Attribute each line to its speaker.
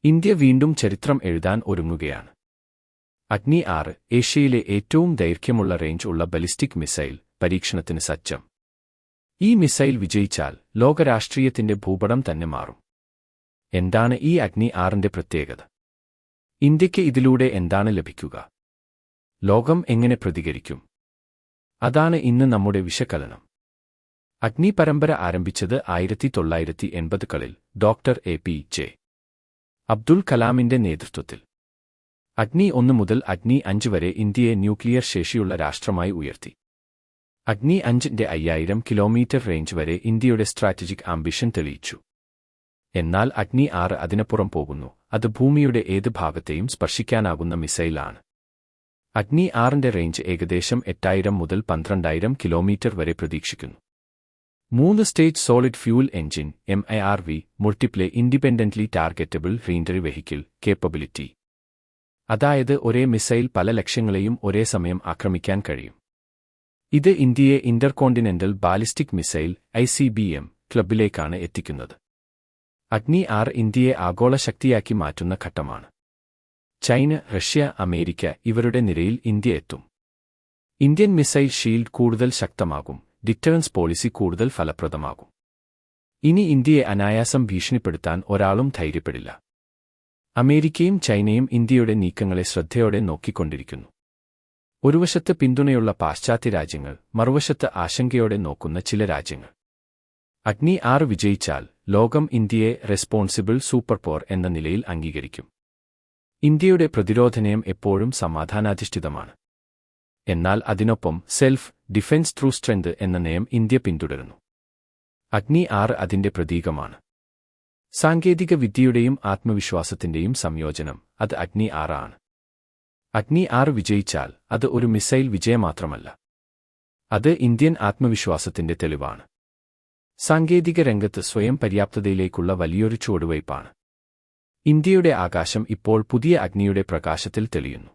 Speaker 1: India വീണ്ടും ചരിത്രം എഴുതാൻ ഒരുങ്ങുകയാണ്. അഗ്നി 6 ഏഷ്യയിലെ ഏറ്റവും ദൈർഘ്യമുള്ള റേഞ്ച് ഉള്ള ബലിസ്റ്റിക് മിസൈൽ പരീക്ഷണത്തിന് സജ്ജം. ഈ മിസൈൽ വിജയിച്ചാൽ ലോകരാഷ്ട്രീയത്തിന്റെ ഭൂപടം തന്നെ മാറും. എന്താണ് ഈ അഗ്നി 6ന്റെ പ്രത്യേകത? ഇന്ത്യയ്ക്ക് ഇതിലൂടെ എന്താണ് ലഭിക്കുക? ലോകം എങ്ങനെ പ്രതികരിക്കും? അതാണ് ഇന്ന് നമ്മുടെ വിശകലനം. അഗ്നി പരമ്പര ആരംഭിച്ചത് 1980കളിൽ ഡോക്ടർ എ.പി.ജെ. അബ്ദുൽ കലാമിന്റെ നേതൃത്വത്തിൽ. അഗ്നി 1 മുതൽ അഗ്നി 5 വരെ ഇന്ത്യയെ ന്യൂക്ലിയർ ശേഷിയുള്ള രാഷ്ട്രമായി ഉയർത്തി. അഗ്നി 5ന്റെ 5000 കിലോമീറ്റർ റേഞ്ച് വരെ ഇന്ത്യയുടെ സ്ട്രാറ്റജിക് ആംബിഷൻ തെളിയിച്ചു. എന്നാൽ അഗ്നി 6 അതിനപ്പുറം പോകുന്നു. അത് ഭൂമിയുടെ ഏത് ഭാഗത്തെയും സ്പർശിക്കാനാകുന്ന മിസൈലാണ്. അഗ്നി 6ന്റെ റേഞ്ച് ഏകദേശം 8000 മുതൽ 12000 കിലോമീറ്റർ വരെ പ്രതീക്ഷിക്കുന്നു. 3 stage solid fuel engine MIRV multiple independently targetable reentry vehicle capability. അതായത് ഒരേ മിസൈൽ പല ലക്ഷ്യങ്ങളെയും ഒരേ സമയം ആക്രമിക്കാൻ കഴിയും. ഇത് ഇന്ത്യയെ ഇന്റർകോണ്ടിനെന്റൽ ബാലിസ്റ്റിക് മിസൈൽ ICBM ക്ലബിലേക്കാണ് എത്തിക്കുന്നത്. അഗ്നി 6 ഇന്ത്യയെ ആഗോള ശക്തിയാക്കി മാറ്റുന്ന ഘട്ടമാണ്. ചൈന, റഷ്യ, അമേരിക്ക ഇവരുടെ നിരയിൽ ഇന്ത്യ എത്തും. ഇന്ത്യൻ മിസൈൽ ഷീൽഡ് കൂടുതൽ ശക്തമാകും. ഡിറ്ററൻസ് പോളിസി കൂടുതൽ ഫലപ്രദമാകും. ഇനി ഇന്ത്യയെ അനായാസം ഭീഷണിപ്പെടുത്താൻ ഒരാളും ധൈര്യപ്പെടില്ല. അമേരിക്കയും ചൈനയും ഇന്ത്യയുടെ നീക്കങ്ങളെ ശ്രദ്ധയോടെ നോക്കിക്കൊണ്ടിരിക്കുന്നു. ഒരുവശത്ത് പിന്തുണയുള്ള പാശ്ചാത്യ രാജ്യങ്ങൾ, മറുവശത്ത് ആശങ്കയോടെ നോക്കുന്ന ചില രാജ്യങ്ങൾ. അഗ്നി 6 വിജയിച്ചാൽ ലോകം ഇന്ത്യയെ റെസ്പോൺസിബിൾ സൂപ്പർ പവർ എന്ന നിലയിൽ അംഗീകരിക്കും. ഇന്ത്യയുടെ പ്രതിരോധ നയം എപ്പോഴും സമാധാനാധിഷ്ഠിതമാണ്. എന്നാൽ അതിനൊപ്പം സെൽഫ് ഡിഫെൻസ് ത്രൂ സ്ട്രെങ്ത് എന്ന നയം ഇന്ത്യ പിന്തുടരുന്നു. അഗ്നി 6 അതിന്റെ പ്രതീകമാണ്. സാങ്കേതിക വിദ്യയുടെയും ആത്മവിശ്വാസത്തിന്റെയും സംയോജനം. അത് അഗ്നി 6 ആണ്. അഗ്നി 6 വിജയിച്ചാൽ അത് ഒരു മിസൈൽ വിജയം മാത്രമല്ല. അത് ഇന്ത്യൻ ആത്മവിശ്വാസത്തിന്റെ തെളിവാണ്. സാങ്കേതിക രംഗത്ത് സ്വയം പര്യാപ്തതയിലേക്കുള്ള വലിയൊരു ചുവടുവയ്പ്പാണ്. ഇന്ത്യയുടെ ആകാശം ഇപ്പോൾ പുതിയ അഗ്നിയുടെ പ്രകാശത്തിൽ തെളിയുന്നു.